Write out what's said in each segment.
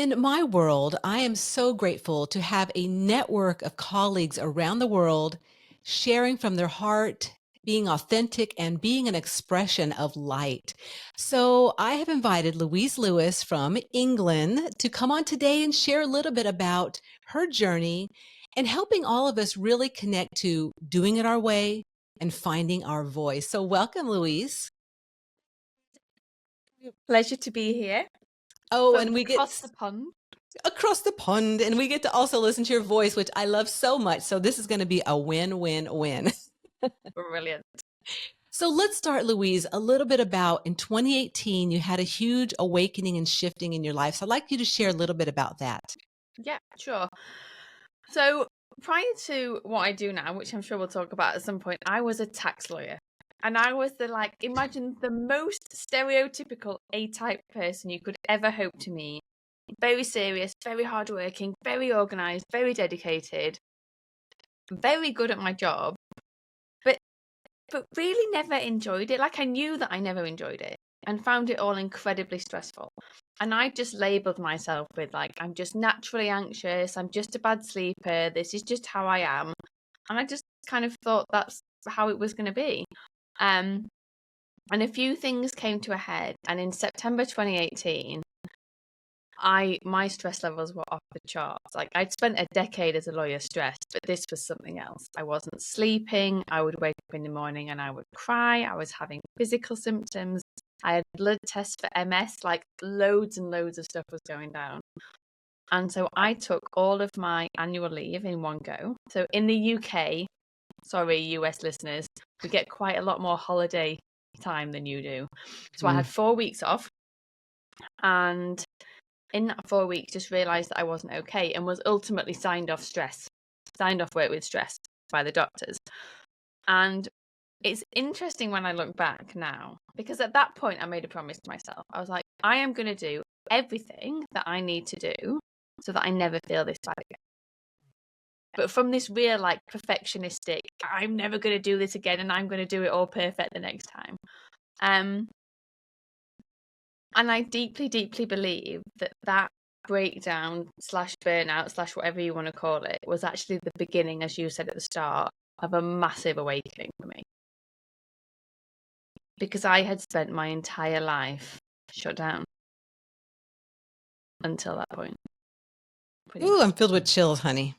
In my world, I am so grateful to have a network of colleagues around the world sharing from their heart, being authentic, and being an expression of light. So, I have invited Louise Lewis from England to come on today and share a little bit about her journey and helping all of us really connect to doing it our way and finding our voice. So, welcome, Louise. Pleasure to be here Oh, from and we across get the pond. across the pond and we get to also listen to your voice, which I love so much. So this is going to be a win-win-win. Brilliant. So let's start, Louise, a little bit about in 2018, you had a huge awakening and shifting in your life. So I'd like you to share a little bit about that. Yeah, sure. So prior to what I do now, which I'm sure we'll talk about at some point, I was a tax lawyer. And I was imagine the most stereotypical A-type person you could ever hope to meet. Very serious, very hardworking, very organized, very dedicated, very good at my job, but really never enjoyed it. Like I knew that I never enjoyed it and found it all incredibly stressful. And I just labeled myself with I'm just naturally anxious, I'm just a bad sleeper, this is just how I am. And I just kind of thought that's how it was going to be. And a few things came to a head. And in September 2018, my stress levels were off the charts. Like I'd spent a decade as a lawyer stressed, but this was something else. I wasn't sleeping. I would wake up in the morning and I would cry. I was having physical symptoms. I had blood tests for MS, like loads and loads of stuff was going down. And so I took all of my annual leave in one go. So in the UK, sorry, US listeners, we get quite a lot more holiday time than you do. So I had 4 weeks off, and in that 4 weeks just realised that I wasn't okay and was ultimately signed off work with stress by the doctors. And it's interesting when I look back now, because at that point I made a promise to myself. I was like, I am going to do everything that I need to do so that I never feel this bad again. But from this real perfectionistic, I'm never going to do this again and I'm going to do it all perfect the next time. And I deeply, deeply believe that breakdown / burnout / whatever you want to call it was actually the beginning, as you said at the start, of a massive awakening for me. Because I had spent my entire life shut down until that point. Ooh, I'm filled with chills, honey.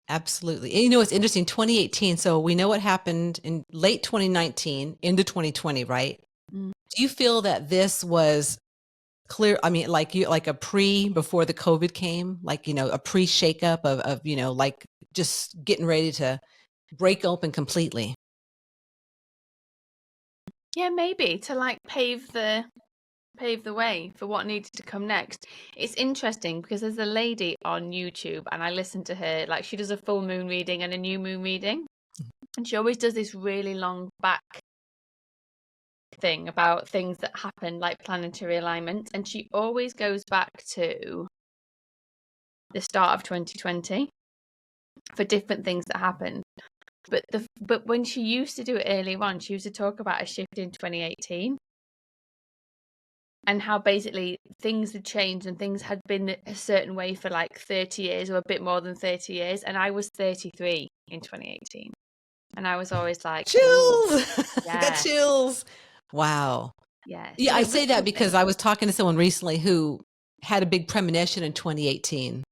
Absolutely. And it's interesting, 2018. So we know what happened in late 2019 into 2020, right? Do you feel that this was clear? I mean, like a before the COVID came, a pre shakeup of just getting ready to break open completely. Yeah, maybe to pave the way for what needed to come next. It's interesting because there's a lady on YouTube and I listen to her, she does a full moon reading and a new moon reading. And she always does this really long back thing about things that happen, like planetary alignment. And she always goes back to the start of 2020 for different things that happened. But when she used to do it earlier on, she used to talk about a shift in 2018 and how basically things had changed and things had been a certain way for 30 years or a bit more than 30 years. And I was 33 in 2018. And I was always like, chills. Yeah. I got chills. Wow. Yeah. Yeah, So I say that because I was talking to someone recently who had a big premonition in 2018.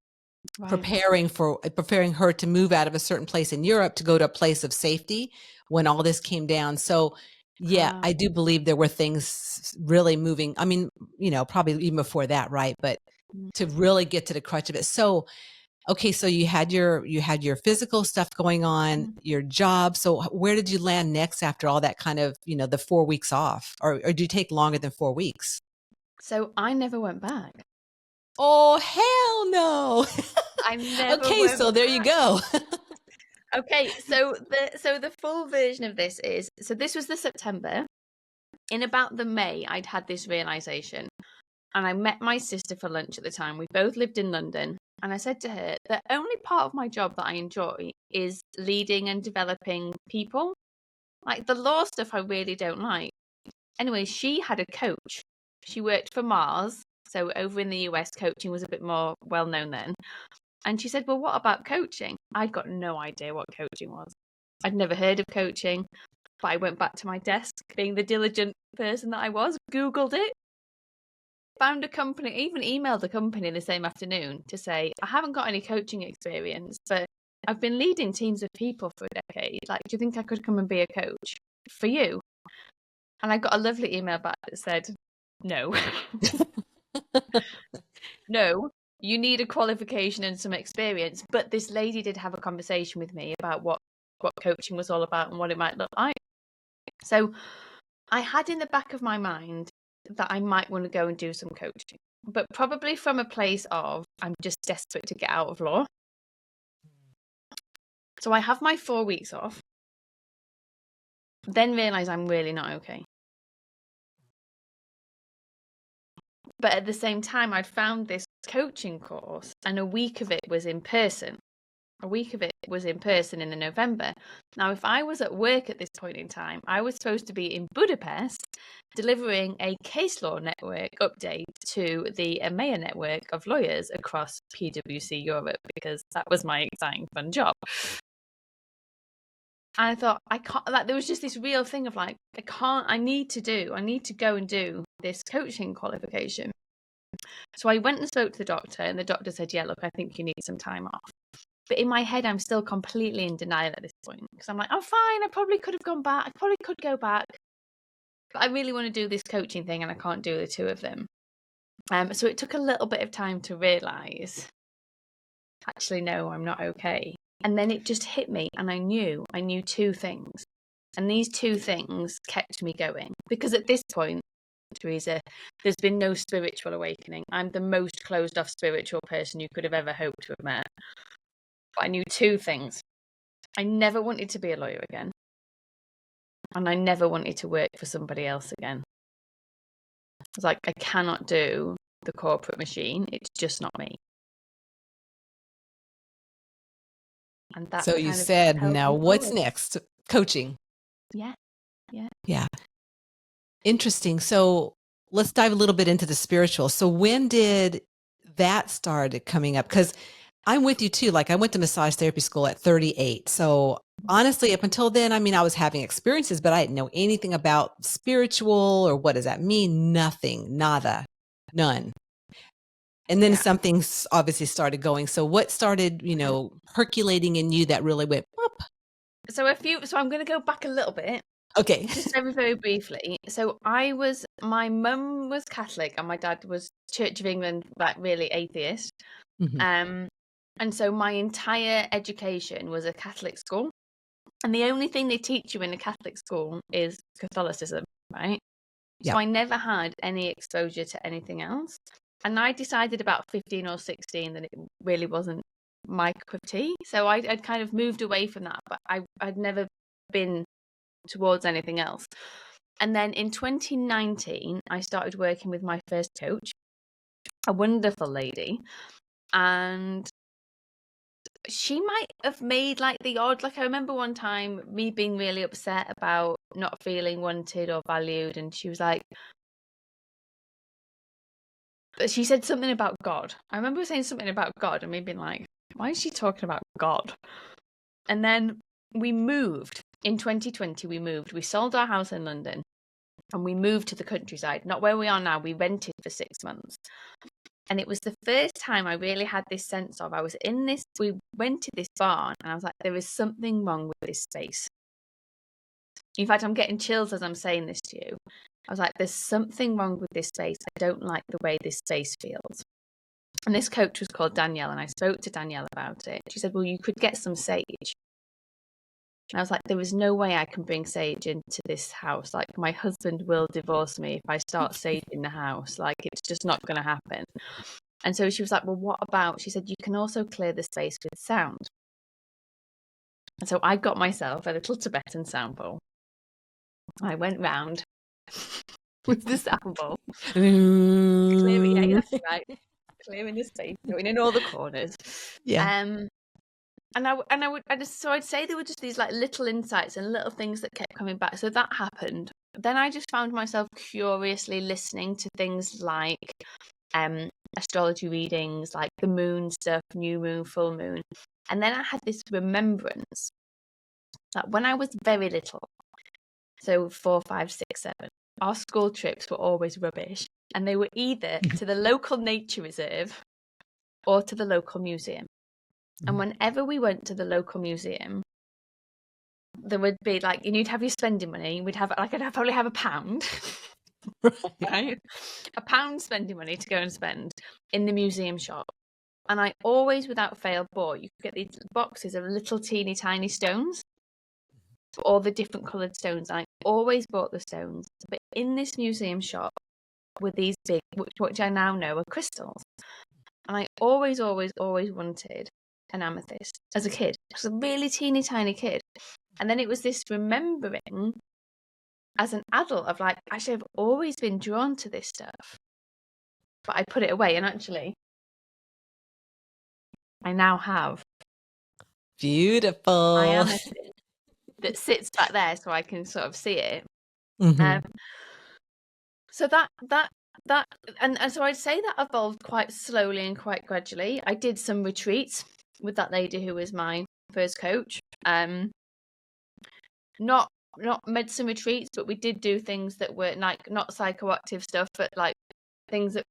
Right. Preparing her to move out of a certain place in Europe to go to a place of safety when all this came down. So yeah, I do believe there were things really moving. I mean, probably even before that, right? But to really get to the crutch of it. So, okay, so you had your physical stuff going on, your job. So where did you land next after all that kind of, the 4 weeks off, or did you take longer than 4 weeks? So I never went back. Oh, hell no. I never okay, went so there back. you go. Okay, so the full version of this is, so this was the September. In about the May, I'd had this realization, and I met my sister for lunch at the time. We both lived in London, and I said to her, the only part of my job that I enjoy is leading and developing people. Like the law stuff I really don't like. Anyway, she had a coach. She worked for Mars, So over in the US, coaching was a bit more well known then. And she said, well, what about coaching? I'd got no idea what coaching was. I'd never heard of coaching, but I went back to my desk, being the diligent person that I was, Googled it, found a company, even emailed a company the same afternoon to say, I haven't got any coaching experience, but I've been leading teams of people for a decade. Like, do you think I could come and be a coach for you? And I got a lovely email back that said, no. No, you need a qualification and some experience. But this lady did have a conversation with me about what coaching was all about and what it might look like. So I had in the back of my mind that I might want to go and do some coaching, but probably from a place of I'm just desperate to get out of law. So I have my 4 weeks off, then realise I'm really not okay. But at the same time, I'd found this coaching course and a week of it was in person. A week of it was in person in the November. Now, if I was at work at this point in time, I was supposed to be in Budapest delivering a case law network update to the EMEA network of lawyers across PwC Europe, because that was my exciting fun job. And I thought, I can't, like, there was just this real thing of like, I need to go and do this coaching qualification. So I went and spoke to the doctor, and the doctor said, yeah, look, I think you need some time off. But in my head, I'm still completely in denial at this point, because I'm like, I'm fine. I probably could have gone back. I probably could go back. But I really want to do this coaching thing, and I can't do the two of them. So it took a little bit of time to realise, actually, no, I'm not okay. And then it just hit me, and I knew two things. And these two things kept me going. Because at this point, Teresa, there's been no spiritual awakening. I'm the most closed off spiritual person you could have ever hoped to have met. But I knew two things. I never wanted to be a lawyer again. And I never wanted to work for somebody else again. I was like, I cannot do the corporate machine. It's just not me. And that so you said, now what's next? Coaching. Yeah. Interesting. So let's dive a little bit into the spiritual. So when did that started coming up? Because I'm with you too. Like, I went to massage therapy school at 38. So honestly, up until then, I mean, I was having experiences, but I didn't know anything about spiritual or what does that mean? Nothing, nada, none. And then something obviously started going. So what started, percolating in you that really went up? So I'm going to go back a little bit. Okay. Just very, very briefly. So my mum was Catholic and my dad was Church of England, like really atheist. Mm-hmm. And so my entire education was a Catholic school. And the only thing they teach you in a Catholic school is Catholicism, right? Yep. So I never had any exposure to anything else. And I decided about 15 or 16 that it really wasn't my cup of tea. So I'd kind of moved away from that, but I'd never been towards anything else. And then in 2019, I started working with my first coach, a wonderful lady. And she might have made like the odd, like I remember one time me being really upset about not feeling wanted or valued. And she was like, she said something about God. I remember saying something about God and me being like, why is she talking about God? And then we moved. In 2020, we sold our house in London and we moved to the countryside, not where we are now. We rented for 6 months. And it was the first time I really had this sense of, we rented this barn and I was like, there is something wrong with this space. In fact, I'm getting chills as I'm saying this to you. I was like, there's something wrong with this space. I don't like the way this space feels. And this coach was called Danielle, and I spoke to Danielle about it. She said, well, you could get some sage. And I was like, there is no way I can bring sage into this house. Like, my husband will divorce me if I start sage in the house. Like, it's just not going to happen. And so she was like, well, what about, she said, you can also clear the space with sound. And so I got myself a little Tibetan sound bowl. I went round with the sound bowl. Clearing, yeah, that's right. Clearing the space, going in all the corners. Yeah. So I'd say there were just these like little insights and little things that kept coming back. So that happened. Then I just found myself curiously listening to things like astrology readings, like the moon stuff, new moon, full moon. And then I had this remembrance that when I was very little, so 4, 5, 6, 7, our school trips were always rubbish. And they were either to the local nature reserve or to the local museum. And whenever we went to the local museum, there would be like, you'd have your spending money. We'd have like, I'd probably have £1, right? £1 spending money to go and spend in the museum shop. And I always, without fail, bought, you could get these boxes of little teeny tiny stones, all the different coloured stones. I always bought the stones. But in this museum shop were these big, which I now know are crystals. And I always, always, always wanted an amethyst as a kid. I was a really teeny tiny kid. And then it was this remembering as an adult of like, actually, I've always been drawn to this stuff. But I put it away. And actually, I now have Beautiful. my amethyst that sits back there so I can sort of see it. So that and so I'd say that evolved quite slowly and quite gradually. I did some retreats with that lady who was my first coach. Not medicine retreats, but we did do things that were like not psychoactive stuff, but like things that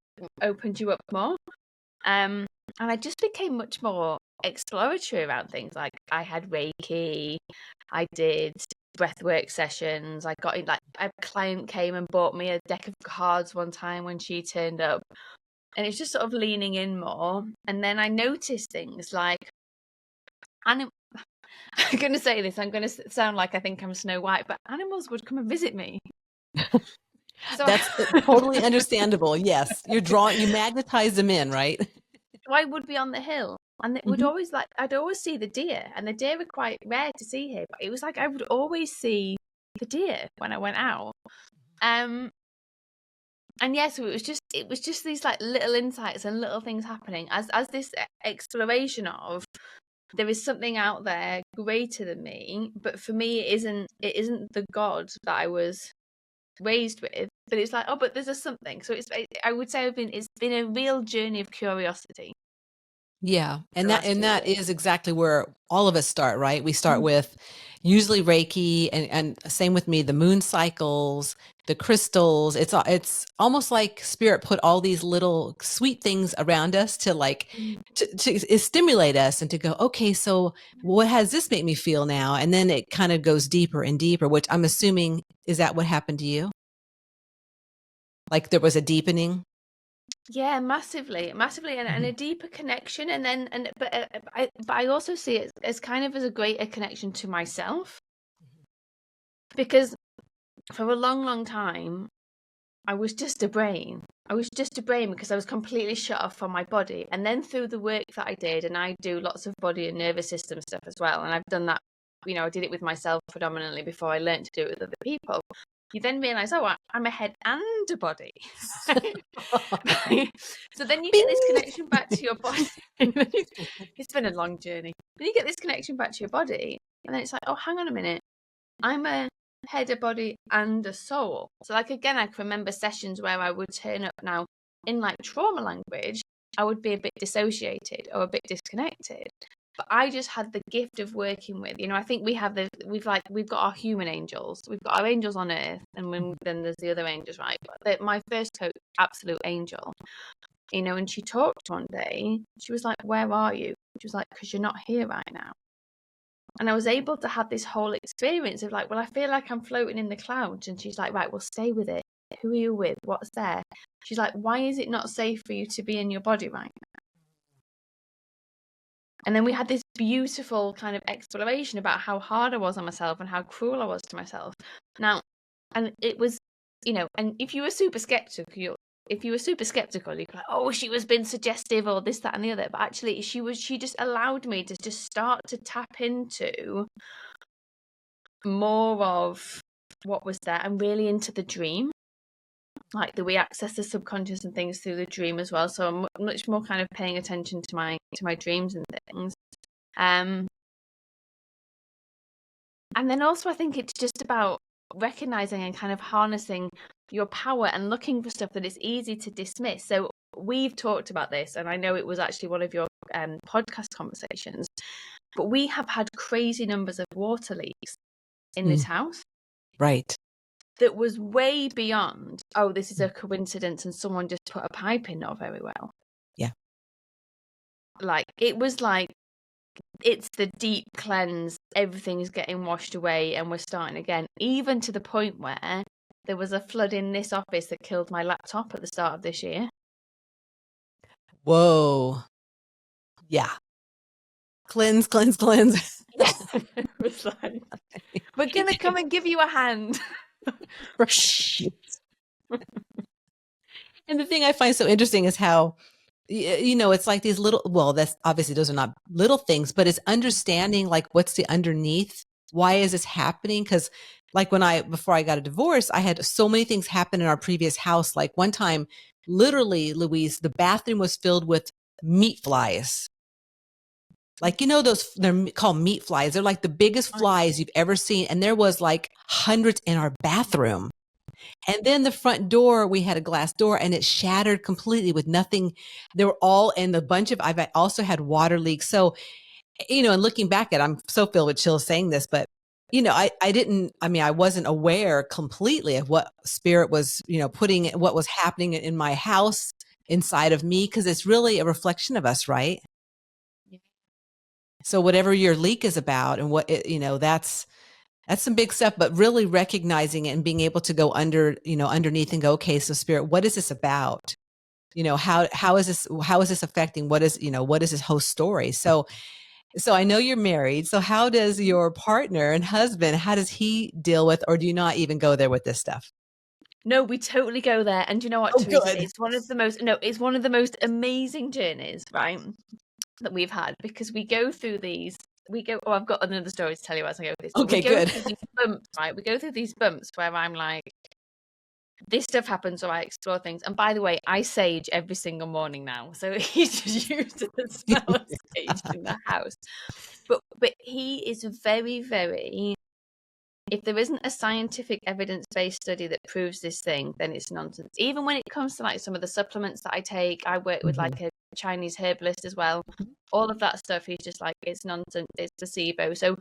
opened you up more. And I just became much more exploratory around things. Like I had Reiki, I did breathwork sessions. I got in, like a client came and bought me a deck of cards one time when she turned up, and it's just sort of leaning in more. And then I noticed things like, I'm going to say this, I'm going to sound like I think I'm Snow White, but animals would come and visit me. So that's totally understandable. Yes, you magnetize them in, right? So I would be on the hill, and it would always like I'd always see the deer, and the deer were quite rare to see here. But it was like I would always see the deer when I went out. And yes, so it was just these like little insights and little things happening as this exploration of there is something out there greater than me. But for me, it isn't the God that I was raised with, but it's like, oh, but there's a something. So I would say it's been a real journey of curiosity. Yeah. And that is exactly where all of us start, right? We start with usually Reiki and same with me, the moon cycles, the crystals. It's almost like spirit put all these little sweet things around us to like, to stimulate us and to go, okay, so what has this make me feel now? And then it kind of goes deeper and deeper, which I'm assuming, is that what happened to you? Like there was a deepening? Yeah, massively, and a deeper connection, but I also see it as kind of as a greater connection to myself, because for a long, long time, I was just a brain. I was just a brain because I was completely shut off from my body. And then through the work that I did, and I do lots of body and nervous system stuff as well, and I've done that. I did it with myself predominantly before I learned to do it with other people. You then realise, oh, I'm a head and a body. So then you get this connection back to your body. It's been a long journey. Then you get this connection back to your body, and then it's like, oh, hang on a minute. I'm a head, a body, and a soul. So like, again, I can remember sessions where I would turn up now in like trauma language, I would be a bit dissociated or a bit disconnected. But I just had the gift of working with, I think we've got our human angels, we've got our angels on earth, and then there's the other angels, right? But my first coach, absolute angel, and she talked one day, she was like, where are you? She was like, because you're not here right now. And I was able to have this whole experience of like, well, I feel like I'm floating in the clouds. And she's like, right, well, stay with it. Who are you with? What's there? She's like, why is it not safe for you to be in your body right now? And then we had this beautiful kind of exploration about how hard I was on myself and how cruel I was to myself. Now, and it was, and if you were super skeptical, you'd be like, oh, she was being suggestive or this, that, and the other. But actually, she just allowed me to just start to tap into more of what was there and really into the dream. Like we access the subconscious and things through the dream as well. So I'm much more kind of paying attention to my dreams and things. And then also I think it's just about recognizing and kind of harnessing your power and looking for stuff that is easy to dismiss. So we've talked about this, and I know it was actually one of your podcast conversations, but we have had crazy numbers of water leaks in this house. Right. That was way beyond, oh, this is a coincidence and someone just put a pipe in not very well. Yeah. Like, it was like, it's the deep cleanse, everything's getting washed away and we're starting again, even to the point where there was a flood in this office that killed my laptop at the start of this year. Whoa. Yeah. Cleanse. It was like, we're going to come and give you a hand. And the thing I find so interesting is how, you know, it's like these little, well, that's obviously those are not little things, but it's understanding like what's the underneath. Why is this happening? Because like before I got a divorce, I had so many things happen in our previous house. Like one time, literally, Louise, the bathroom was filled with meat flies. Like, you know, they're called meat flies. They're like the biggest flies you've ever seen. And there was like hundreds in our bathroom. And then the front door, we had a glass door and it shattered completely with nothing. They were all in a bunch of, I've also had water leaks. So, you know, and looking back at, I'm so filled with chills saying this, but you know, I wasn't aware completely of what spirit was, you know, what was happening in my house inside of me. Cause it's really a reflection of us, right? Yeah. So whatever your leak is about and you know, that's some big stuff, but really recognizing it and being able to go underneath and go, okay, so spirit, what is this about? You know, how is this affecting what is this whole story? So I know you're married. So how does your partner and husband, how does he deal with, or do you not even go there with this stuff? No, we totally go there. And you know what, Teresa? It's one of the most amazing journeys, right, that we've had, because we go through these. I've got another story to tell you as I go through this. Okay, we go good. through these bumps, right? We go through these bumps where I'm like, this stuff happens, so I explore things. And by the way, I sage every single morning now. So he's just used to the smell of sage in the house. But he is very, very, if there isn't a scientific evidence-based study that proves this thing, then it's nonsense. Even when it comes to like some of the supplements that I take, I work with like a Chinese herbalist as well. All of that stuff, he's just like, it's nonsense, it's placebo. So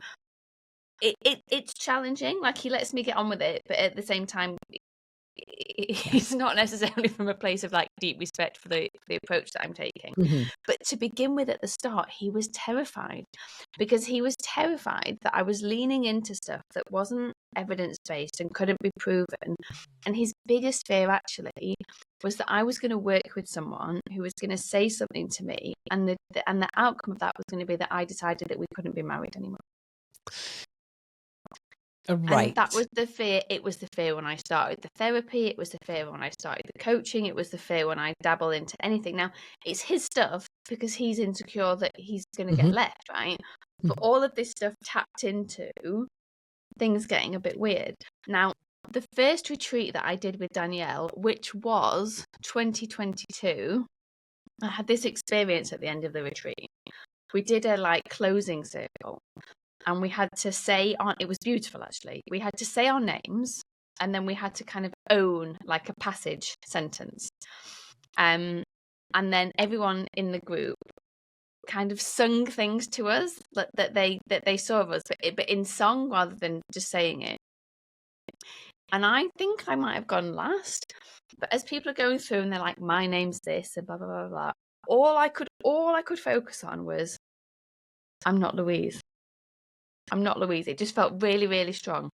it's challenging. Like, he lets me get on with it, but at the same time, it's not necessarily from a place of like deep respect for the approach that I'm taking. But to begin with, at the start, he was terrified, because he was terrified that I was leaning into stuff that wasn't evidence-based and couldn't be proven. And his biggest fear actually was that I was going to work with someone who was going to say something to me, and the outcome of that was going to be that I decided that we couldn't be married anymore. Right. And that was the fear. It was the fear when I started the therapy. It was the fear when I started the coaching. It was the fear when I dabble into anything. Now, it's his stuff because he's insecure that he's going to get left, right? But all of this stuff tapped into things getting a bit weird. Now, the first retreat that I did with Danielle, which was 2022, I had this experience at the end of the retreat. We did a like closing circle. And we had to say it was beautiful actually. We had to say our names, and then we had to kind of own like a passage sentence. And then everyone in the group kind of sung things to us that they saw of us, but in song rather than just saying it. And I think I might have gone last, but as people are going through and they're like, my name's this and blah blah blah blah, all I could focus on was, I'm not Louise. I'm not Louise. It just felt really, really strong.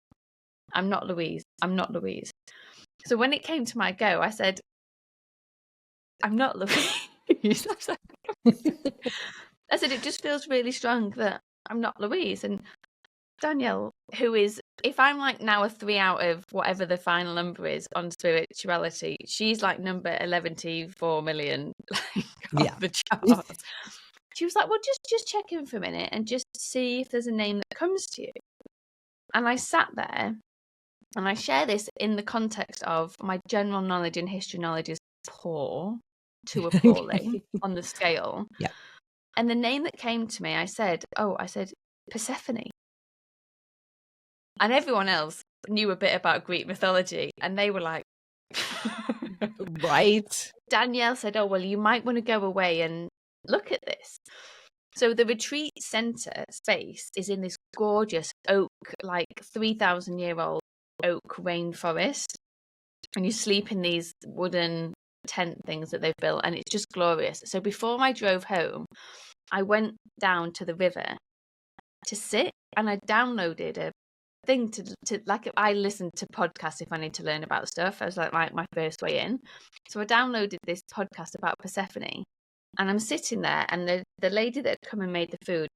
I'm not Louise. I'm not Louise. So when it came to my go, I said, I'm not Louise. I said, it just feels really strong that I'm not Louise. And Danielle, who is, if I'm like now a 3 out of whatever the final number is on spirituality, she's like number 11-4 million on the chart. She was like, well, just check in for a minute and just see if there's a name that comes to you. And I sat there, and I share this in the context of my general knowledge and history knowledge is poor to appalling on the scale. Yeah. And the name that came to me, I said Persephone. And everyone else knew a bit about Greek mythology, and they were like, Right. Danielle said, oh, well, you might want to go away and look at this. So the retreat center space is in this gorgeous oak, like 3,000-year-old oak rainforest. And you sleep in these wooden tent things that they've built, and it's just glorious. So before I drove home, I went down to the river to sit, and I downloaded a thing to like, I listen to podcasts if I need to learn about stuff. I was like my first way in. So I downloaded this podcast about Persephone, and I'm sitting there, and the lady that had come and made the food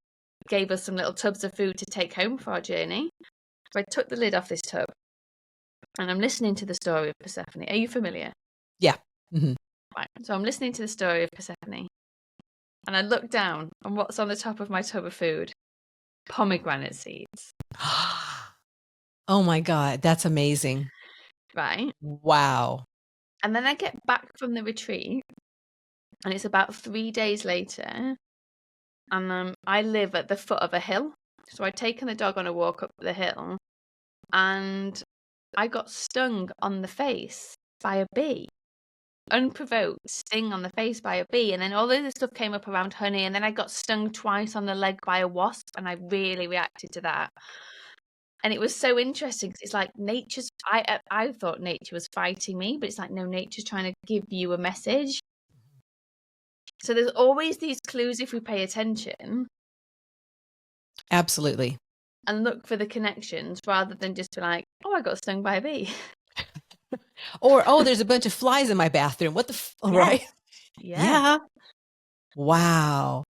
gave us some little tubs of food to take home for our journey. So I took the lid off this tub, and I'm listening to the story of Persephone. Are you familiar? Yeah. Mm-hmm. Right. So I'm listening to the story of Persephone, and I look down, and what's on the top of my tub of food? Pomegranate seeds. Oh my God, that's amazing. Right. Wow. And then I get back from the retreat, and it's about 3 days later, and I live at the foot of a hill. So I'd taken the dog on a walk up the hill, and I got stung on the face by a bee. Unprovoked sting on the face by a bee, and then all of this stuff came up around honey, and then I got stung twice on the leg by a wasp, and I really reacted to that. And it was so interesting because it's like nature's, I thought nature was fighting me, but it's like, no, nature's trying to give you a message. So there's always these clues if we pay attention. Absolutely. And look for the connections rather than just be like, oh, I got stung by a bee. Or, oh, there's a bunch of flies in my bathroom. What the, right? Yeah. Wow.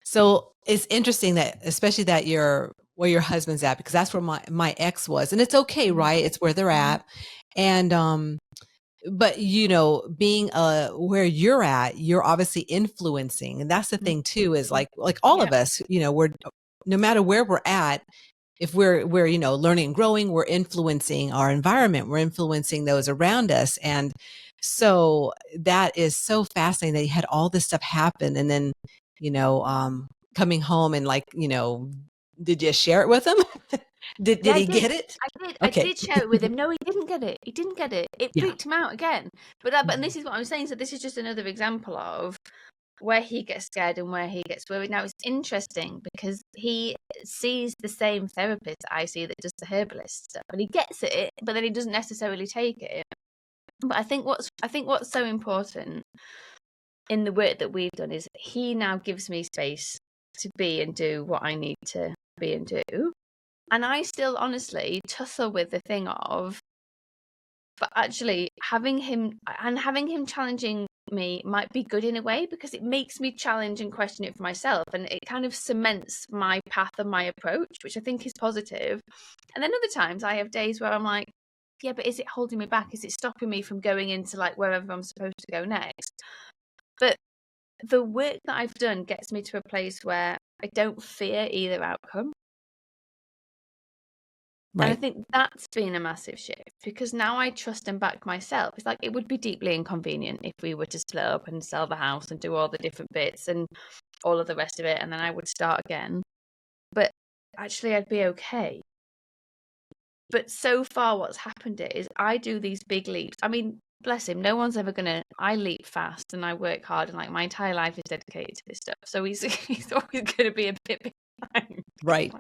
So it's interesting that, especially that you're where your husband's at, because that's where my ex was, and it's okay, right? It's where they're at. And, but you know, being where you're at, you're obviously influencing. And that's the thing too, is like all of us, you know, we're, no matter where we're at, if we're, you know, learning and growing, we're influencing our environment, we're influencing those around us. And so that is so fascinating that you had all this stuff happen. And then, you know, coming home and like, you know, did you share it with him? Did he get it? I did. Okay. I did share it with him. No, he didn't get it. He didn't get it. It Yeah. freaked him out again. But and this is what I'm saying. So this is just another example of where he gets scared and where he gets worried. Now it's interesting because he sees the same therapist I see that does the herbalist stuff, and he gets it, but then he doesn't necessarily take it. But I think what's so important in the work that we've done is he now gives me space to be and do what I need to be and do. And I still honestly tussle with the thing of, but actually having him challenging me might be good in a way, because it makes me challenge and question it for myself, and it kind of cements my path and my approach, which I think is positive. And then other times I have days where I'm like, yeah, but is it holding me back? Is it stopping me from going into like wherever I'm supposed to go next? But the work that I've done gets me to a place where I don't fear either outcome. Right. And I think that's been a massive shift, because now I trust and back myself. It's like, it would be deeply inconvenient if we were to split up and sell the house and do all the different bits and all of the rest of it, and then I would start again. But actually I'd be okay. But so far what's happened is I do these big leaps. I mean, bless him, no one's ever gonna, I leap fast and I work hard, and like my entire life is dedicated to this stuff. So he's always gonna be a bit behind. Right.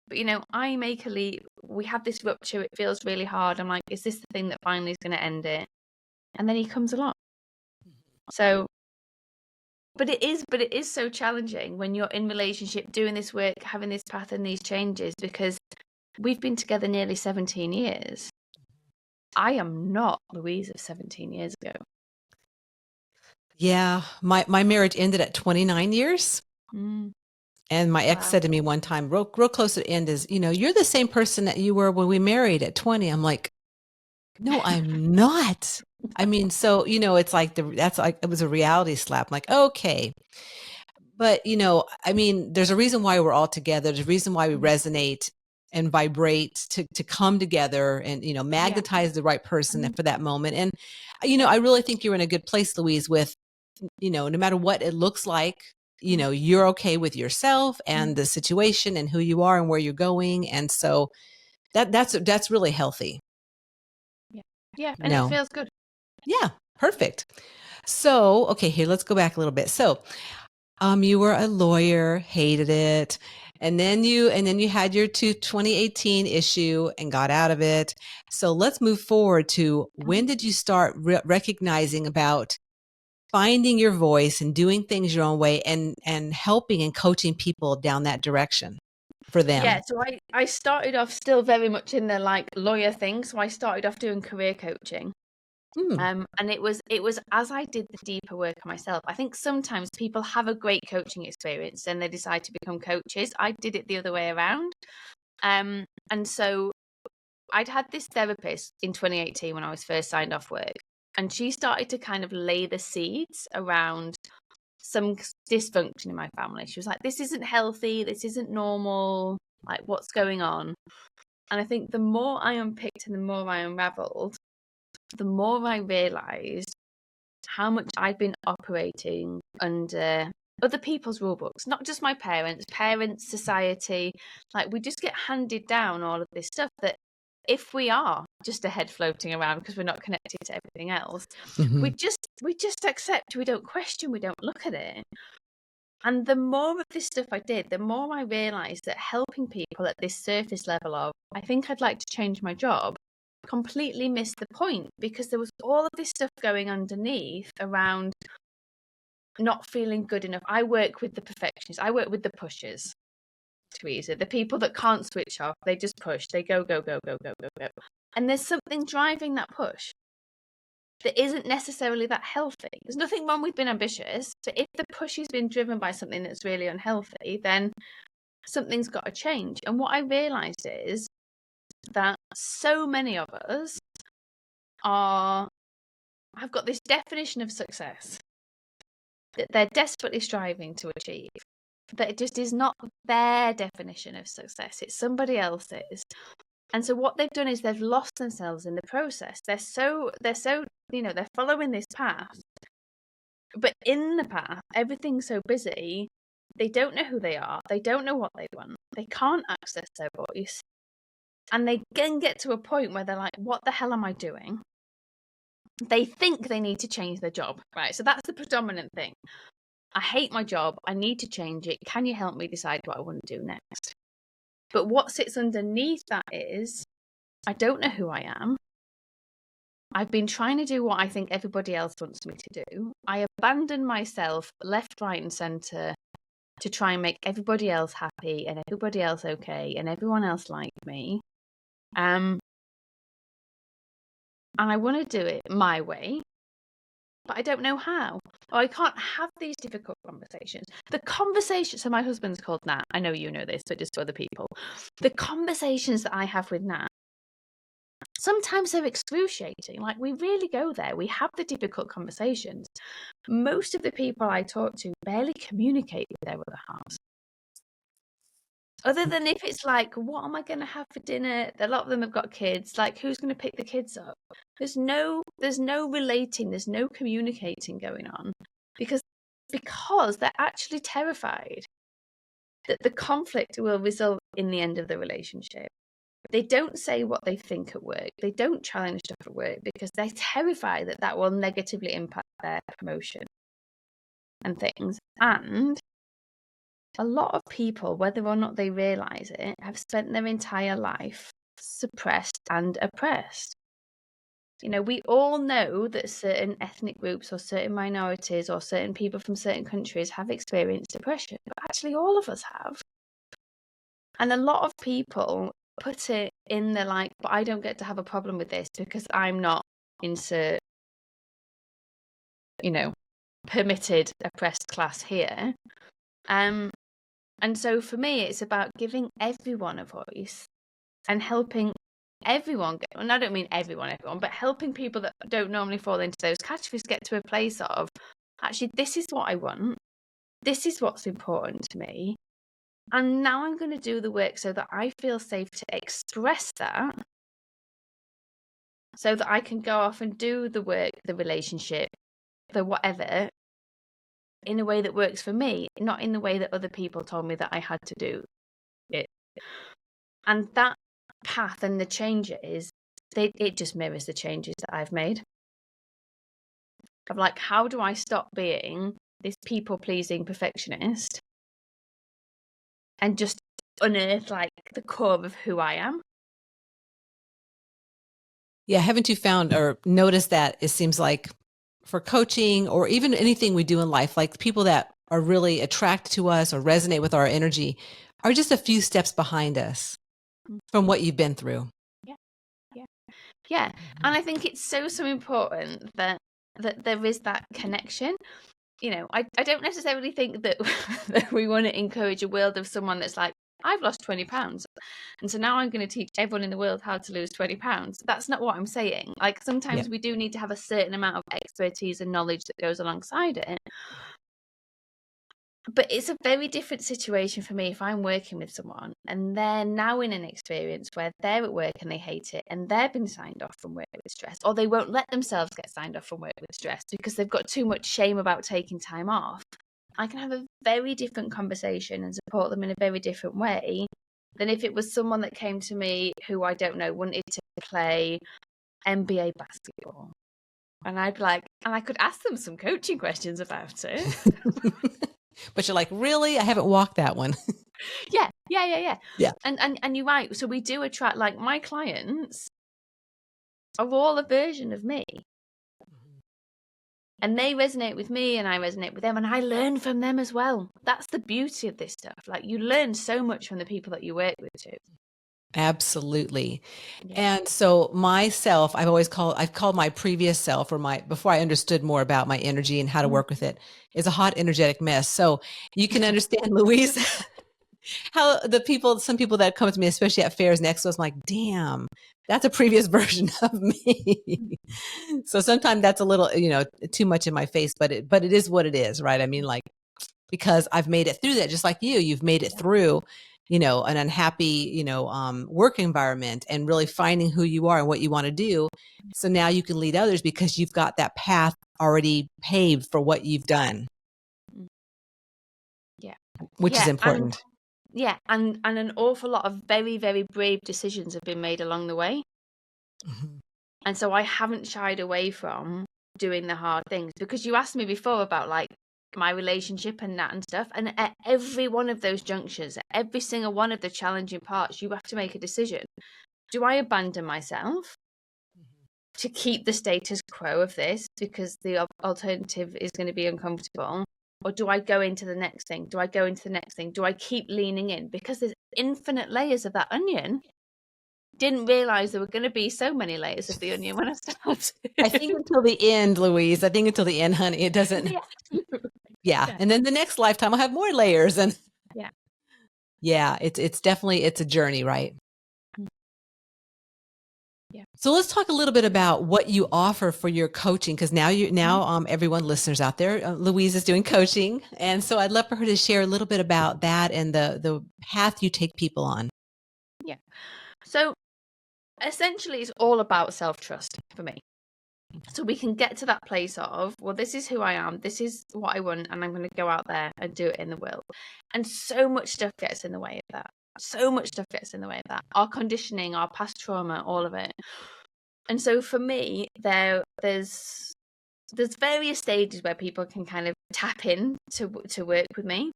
But you know, I make a leap, we have this rupture, it feels really hard. I'm like, is this the thing that finally is gonna end it? And then he comes along. So but it is so challenging when you're in relationship, doing this work, having this path and these changes, because we've been together nearly 17 years. I am not Louise of 17 years ago. Yeah. My marriage ended at 29 years. And my ex said to me one time, real close to the end, is, you know, you're the same person that you were when we married at 20. I'm like, no, I'm not. I mean, so, you know, it's like that's like, it was a reality slap. I'm like, okay. But, you know, I mean, there's a reason why we're all together. There's a reason why we resonate and vibrate to come together and, you know, magnetize the right person for that moment. And, you know, I really think you're in a good place, Louise, with, you know, no matter what it looks like, you know, you're okay with yourself and the situation and who you are and where you're going. And so that's really healthy. Yeah, and it No. feels good. Yeah, perfect. So, okay, here, let's go back a little bit. So, you were a lawyer, hated it, and then you had your 2018 issue and got out of it. So let's move forward to, when did you start recognizing about finding your voice and doing things your own way, and helping and coaching people down that direction for them? Yeah, so I started off still very much in the like lawyer thing. So I started off doing career coaching. And it was as I did the deeper work on myself. I think sometimes people have a great coaching experience and they decide to become coaches. I did it the other way around. And so I'd had this therapist in 2018 when I was first signed off work, and she started to kind of lay the seeds around some dysfunction in my family. She was like, this isn't healthy, this isn't normal, like what's going on? And I think the more I unpicked and the more I unraveled, the more I realized how much I'd been operating under other people's rule books, not just my parents, society. Like, we just get handed down all of this stuff that, if we are just a head floating around because we're not connected to everything else, we just accept, we don't question, we don't look at it. And the more of this stuff I did, the more I realized that helping people at this surface level of, I think I'd like to change my job, completely missed the point, because there was all of this stuff going underneath around not feeling good enough. I work with the perfectionists. I work with the pushers, Teresa, the people that can't switch off. They just push. They go, go, go, go, go, go, go. And there's something driving that push that isn't necessarily that healthy. There's nothing wrong with being ambitious, but if the push has been driven by something that's really unhealthy, then something's got to change. And what I realized is that so many of us have got this definition of success that they're desperately striving to achieve, that it just is not their definition of success, it's somebody else's. And so what they've done is they've lost themselves in the process. They're so they're following this path, but in the path everything's so busy, they don't know who they are, they don't know what they want, they can't access their voice, and they can get to a point where they're like, what the hell am I doing? They think they need to change their job, right? So that's the predominant thing. I hate my job, I need to change it, can you help me decide what I want to do next? But what sits underneath that is, I don't know who I am. I've been trying to do what I think everybody else wants me to do. I abandon myself left, right, and centre to try and make everybody else happy and everybody else okay and everyone else like me. And I want to do it my way, but I don't know how. Or I can't have these difficult conversations. So my husband's called Nat. I know you know this, but just for other people. The conversations that I have with Nat, sometimes they're excruciating. Like, we really go there. We have the difficult conversations. Most of the people I talk to barely communicate with their other halves. Other than if it's like, what am I going to have for dinner? A lot of them have got kids. Like, who's going to pick the kids up? There's no relating. There's no communicating going on, because they're actually terrified that the conflict will result in the end of the relationship. They don't say what they think at work. They don't challenge stuff at work because they're terrified that that will negatively impact their promotion and things. And a lot of people, whether or not they realize it, have spent their entire life suppressed and oppressed. You know, we all know that certain ethnic groups or certain minorities or certain people from certain countries have experienced oppression, but actually all of us have. And a lot of people put it in the like, but I don't get to have a problem with this because I'm not insert, permitted oppressed class here. And so for me, it's about giving everyone a voice and helping everyone get, and I don't mean everyone, but helping people that don't normally fall into those categories get to a place of, actually, this is what I want. This is what's important to me. And now I'm going to do the work so that I feel safe to express that, so that I can go off and do the work, the relationship, the whatever, in a way that works for me, not in the way that other people told me that I had to do it. And that path and the changes it just mirrors the changes that I've made. Of like, how do I stop being this people-pleasing perfectionist and just unearth like the core of who I am? Yeah, haven't you found or noticed that it seems like for coaching or even anything we do in life, like people that are really attracted to us or resonate with our energy are just a few steps behind us from what you've been through. Yeah. And I think it's so important that there is that connection. You know, I don't necessarily think that, that we want to encourage a world of someone that's like, I've lost 20 pounds. And so now I'm going to teach everyone in the world how to lose 20 pounds. That's not what I'm saying. Like sometimes we do need to have a certain amount of expertise and knowledge that goes alongside it. But it's a very different situation for me if I'm working with someone and they're now in an experience where they're at work and they hate it and they've been signed off from work with stress, or they won't let themselves get signed off from work with stress because they've got too much shame about taking time off. I can have a very different conversation and support them in a very different way than if it was someone that came to me who, I don't know, wanted to play NBA basketball. And I'd be like, and I could ask them some coaching questions about it. But you're like, really? I haven't walked that one. Yeah. Yeah. And you're right. So we do attract, like my clients are all a version of me. And they resonate with me and I resonate with them and I learn from them as well. That's the beauty of this stuff. Like you learn so much from the people that you work with too. Absolutely. Yeah. And so myself, I've called my previous self or before I understood more about my energy and how to work with it is a hot energetic mess. So you can understand, Louise, how some people that come to me, especially at fairs next to us, I'm like, damn, that's a previous version of me. So sometimes that's a little, too much in my face, but it is what it is, right? I mean, like, because I've made it through that, just like you've made it through, an unhappy, work environment and really finding who you are and what you want to do. So now you can lead others because you've got that path already paved for what you've done. Yeah. Which is important. And an awful lot of very, very brave decisions have been made along the way. Mm-hmm. And so I haven't shied away from doing the hard things because you asked me before about like my relationship and that and stuff. And at every one of those junctures, every single one of the challenging parts, you have to make a decision. Do I abandon myself to keep the status quo of this because the alternative is going to be uncomfortable? Or do I go into the next thing? Do I go into the next thing? Do I keep leaning in? Because there's infinite layers of that onion. Didn't realize there were going to be so many layers of the onion when I started. I think until the end, Louise. I think until the end, honey. It doesn't. Yeah. And then the next lifetime I'll have more layers. And it's definitely, it's a journey, right? Yeah. So let's talk a little bit about what you offer for your coaching, because now everyone, listeners out there, Louise is doing coaching, and so I'd love for her to share a little bit about that and the path you take people on. Yeah. So essentially, it's all about self-trust for me. So we can get to that place of, well, this is who I am, this is what I want, and I'm going to go out there and do it in the world. And so much stuff gets in the way of that. Our conditioning, our past trauma, all of it. And so for me, there's various stages where people can kind of tap in to work with me.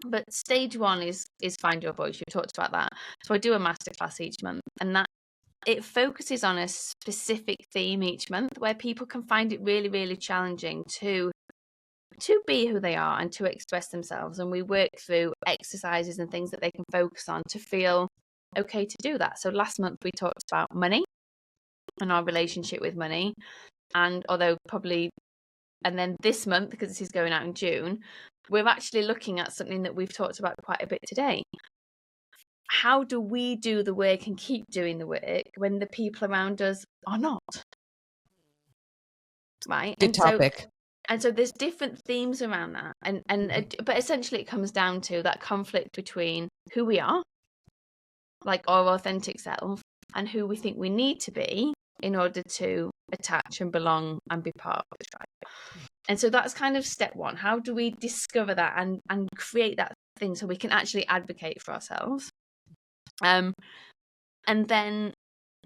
But stage one is find your voice. You talked about that. So I do a masterclass each month, and that it focuses on a specific theme each month where people can find it really, really challenging to be who they are and to express themselves. And we work through exercises and things that they can focus on to feel okay to do that. So last month we talked about money and our relationship with money. And then this month, because this is going out in June, we're actually looking at something that we've talked about quite a bit today. How do we do the work and keep doing the work when the people around us are not? Right? Good topic. So there's different themes around that. But essentially it comes down to that conflict between who we are, like our authentic self, and who we think we need to be in order to attach and belong and be part of the tribe. And so that's kind of step one. How do we discover that and create that thing so we can actually advocate for ourselves? And then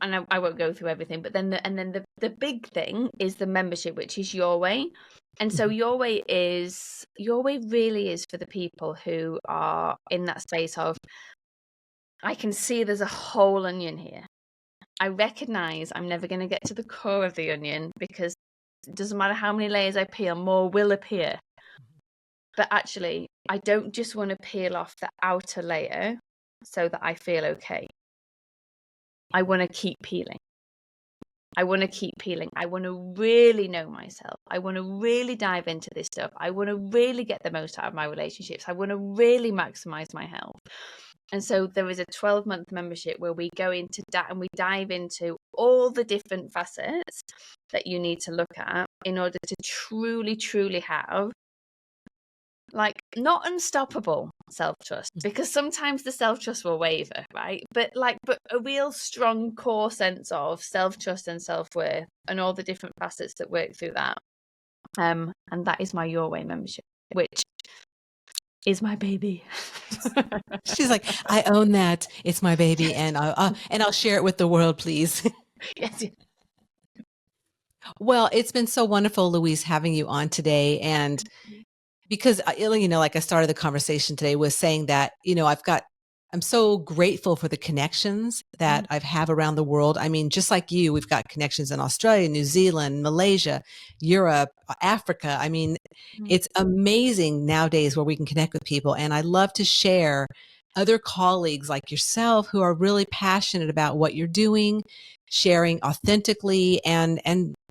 and I won't go through everything, but then the big thing is the membership, which is Your Way. And so Your Way really is for the people who are in that space of, I can see there's a whole onion here. I recognize I'm never going to get to the core of the onion, because it doesn't matter how many layers I peel, more will appear. But actually, I don't just want to peel off the outer layer so that I feel okay. I want to keep peeling. I want to keep peeling. I want to really know myself. I want to really dive into this stuff. I want to really get the most out of my relationships. I want to really maximize my health. And so there is a 12-month membership where we go into that and we dive into all the different facets that you need to look at in order to truly, truly have, like, not unstoppable self-trust, because sometimes the self-trust will waver, right? But a real strong core sense of self-trust and self-worth and all the different facets that work through that. And that is my Your Way membership, which is my baby. She's like, I own that. It's my baby, and I'll share it with the world, please. Yes. Well, it's been so wonderful, Louise, having you on today. And because, like I started the conversation today with saying that, I'm so grateful for the connections that I have around the world. I mean, just like you, we've got connections in Australia, New Zealand, Malaysia, Europe, Africa. I mean, it's amazing nowadays where we can connect with people. And I love to share other colleagues like yourself who are really passionate about what you're doing, sharing authentically, and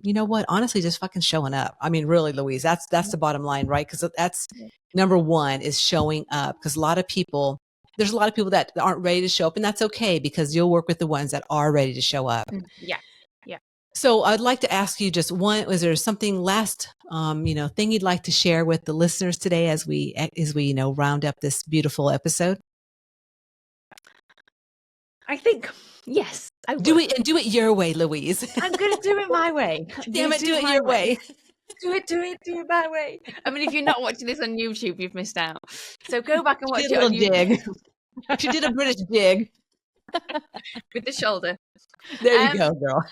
you know what, honestly, just fucking showing up. I mean, really, Louise, that's the bottom line, right? Because that's number one, is showing up. Because there's a lot of people that aren't ready to show up, and that's okay, because you'll work with the ones that are ready to show up. Yeah. So I'd like to ask you just one, was there something last, thing you'd like to share with the listeners today as we round up this beautiful episode? I think, yes, I would. Do it your way, Louise. I'm going to do it my way. Damn it, do it your way. Do it my way. I mean, if you're not watching this on YouTube, you've missed out. So go back and watch it on YouTube. She did a British jig. With the shoulder. There you go, girl.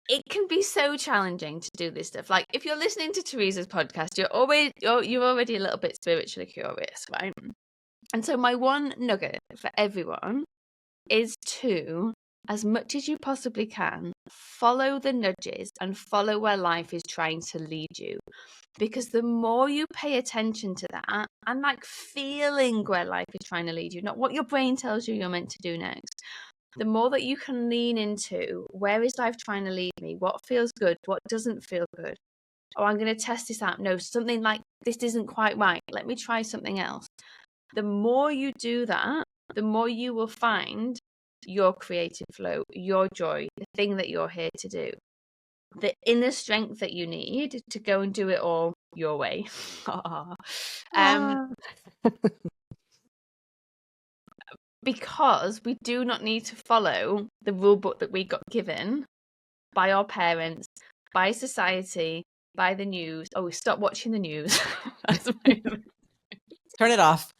It can be so challenging to do this stuff. Like, if you're listening to Teresa's podcast, you're already a little bit spiritually curious, right? And so my one nugget for everyone is to, as much as you possibly can, follow the nudges and follow where life is trying to lead you. Because the more you pay attention to that and feeling where life is trying to lead you, not what your brain tells you you're meant to do next, the more that you can lean into, where is life trying to lead me? What feels good? What doesn't feel good? Oh, I'm going to test this out. No, something like this isn't quite right. Let me try something else. The more you do that, the more you will find your creative flow, your joy, the thing that you're here to do, the inner strength that you need to go and do it all your way. Because we do not need to follow the rule book that we got given by our parents, by society, by the news. Oh, stop watching the news. Turn it off.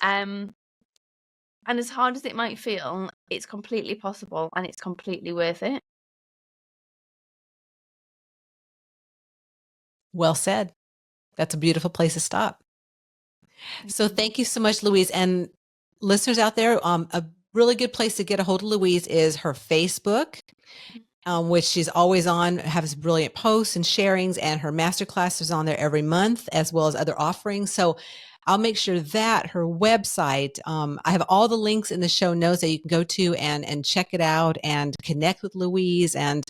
And as hard as it might feel, it's completely possible and it's completely worth it. Well said. That's a beautiful place to stop. So thank you so much, Louise. And listeners out there, a really good place to get a hold of Louise is her Facebook, which she's always on, has brilliant posts and sharings, and her masterclass is on there every month, as well as other offerings. So I'll make sure that her website, I have all the links in the show notes that you can go to and check it out and connect with Louise. And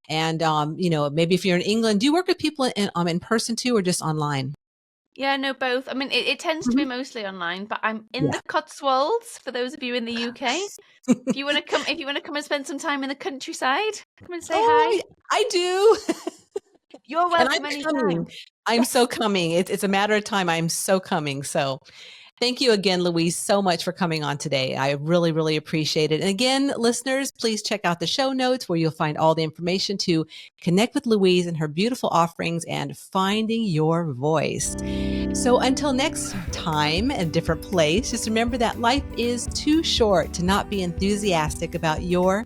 maybe if you're in England, do you work with people in person too, or just online? Yeah, no, both. I mean, it tends to be mostly online, but I'm in the Cotswolds, for those of you in the UK. If you want to come and spend some time in the countryside, come and say hi. I do. You're welcome anytime. I'm so coming. It's a matter of time. I'm so coming. So, Thank you again, Louise, so much for coming on today. I really, really appreciate it. And again, listeners, please check out the show notes where you'll find all the information to connect with Louise and her beautiful offerings and finding your voice. So until next time, a different place, just remember that life is too short to not be enthusiastic about your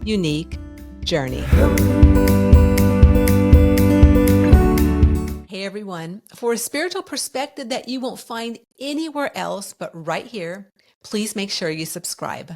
unique journey. Hey everyone, for a spiritual perspective that you won't find anywhere else but right here, please make sure you subscribe.